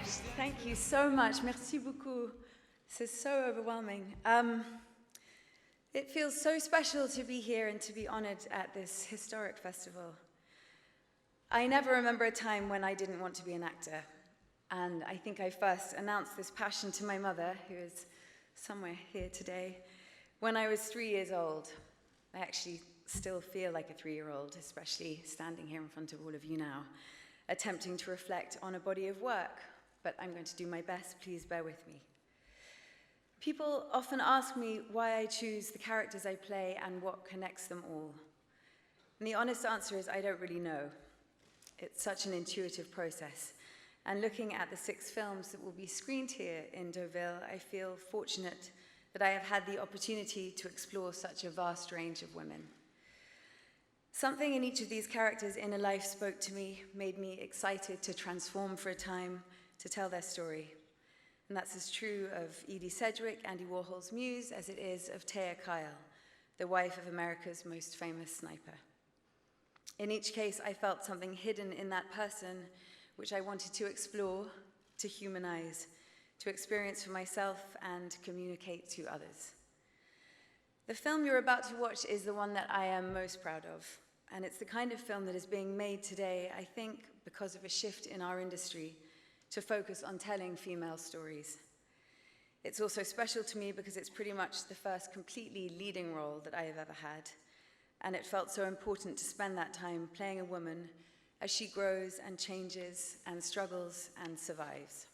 Thank you so much. Merci beaucoup. This is so overwhelming. It feels so special to be here and to be honored at this historic festival. I never remember a time when I didn't want to be an actor. And I think I first announced this passion to my mother, who is somewhere here today, when I was 3 years old. I actually still feel like a 3-year-old, especially standing here in front of all of you now, attempting to reflect on a body of work, but I'm going to do my best. Please bear with me. People often ask me why I choose the characters I play and what connects them all. And the honest answer is I don't really know. It's such an intuitive process. And looking at the 6 films that will be screened here in Deauville, I feel fortunate that I have had the opportunity to explore such a vast range of women. Something in each of these characters' inner life spoke to me, made me excited to transform for a time, to tell their story. And that's as true of Edie Sedgwick, Andy Warhol's muse, as it is of Taya Kyle, the wife of America's most famous sniper. In each case, I felt something hidden in that person which I wanted to explore, to humanize, to experience for myself and communicate to others. The film you're about to watch is the one that I am most proud of, and it's the kind of film that is being made today, I think, because of a shift in our industry to focus on telling female stories. It's also special to me because it's pretty much the first completely leading role that I have ever had, and it felt so important to spend that time playing a woman as she grows and changes and struggles and survives.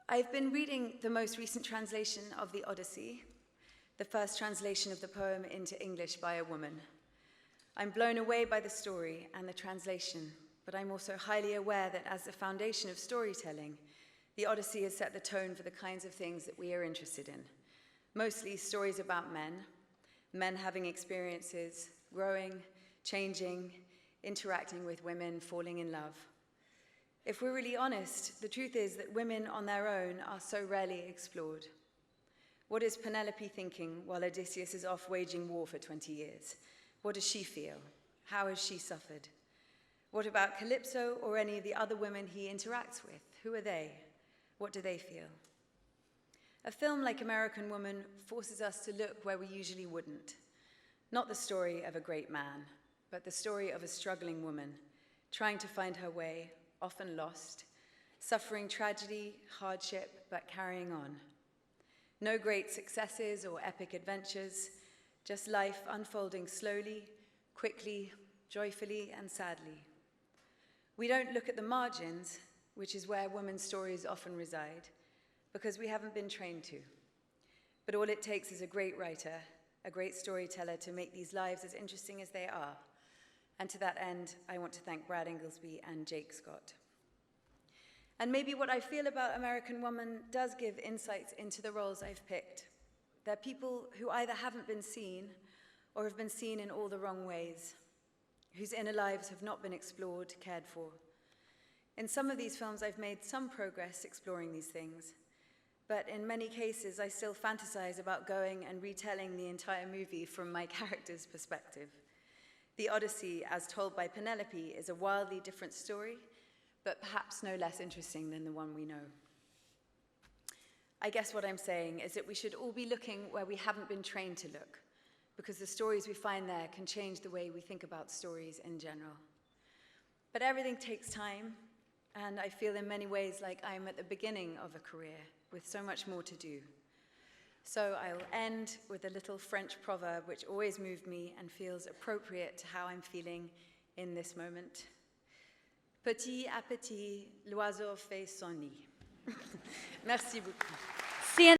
I've been reading the most recent translation of the Odyssey, the first translation of the poem into English by a woman. I'm blown away by the story and the translation, but I'm also highly aware that as the foundation of storytelling, the Odyssey has set the tone for the kinds of things that we are interested in. Mostly stories about men having experiences, growing, changing, interacting with women, falling in love. If we're really honest, the truth is that women on their own are so rarely explored. What is Penelope thinking while Odysseus is off waging war for 20 years? What does she feel? How has she suffered? What about Calypso or any of the other women he interacts with? Who are they? What do they feel? A film like American Woman forces us to look where we usually wouldn't. Not the story of a great man, but the story of a struggling woman, trying to find her way, often lost, suffering tragedy, hardship, but carrying on. No great successes or epic adventures, just life unfolding slowly, quickly, joyfully, and sadly. We don't look at the margins, which is where women's stories often reside, because we haven't been trained to. But all it takes is a great writer, a great storyteller to make these lives as interesting as they are. And to that end, I want to thank Brad Inglesby and Jake Scott. And maybe what I feel about American Woman does give insights into the roles I've picked. They're people who either haven't been seen or have been seen in all the wrong ways, whose inner lives have not been explored, cared for. In some of these films, I've made some progress exploring these things, but in many cases, I still fantasize about going and retelling the entire movie from my character's perspective. The Odyssey, as told by Penelope, is a wildly different story, but perhaps no less interesting than the one we know. I guess what I'm saying is that we should all be looking where we haven't been trained to look, because the stories we find there can change the way we think about stories in general. But everything takes time, and I feel in many ways like I'm at the beginning of a career with so much more to do. So I'll end with a little French proverb which always moved me and feels appropriate to how I'm feeling in this moment. Petit à petit, l'oiseau fait son nid. Merci beaucoup.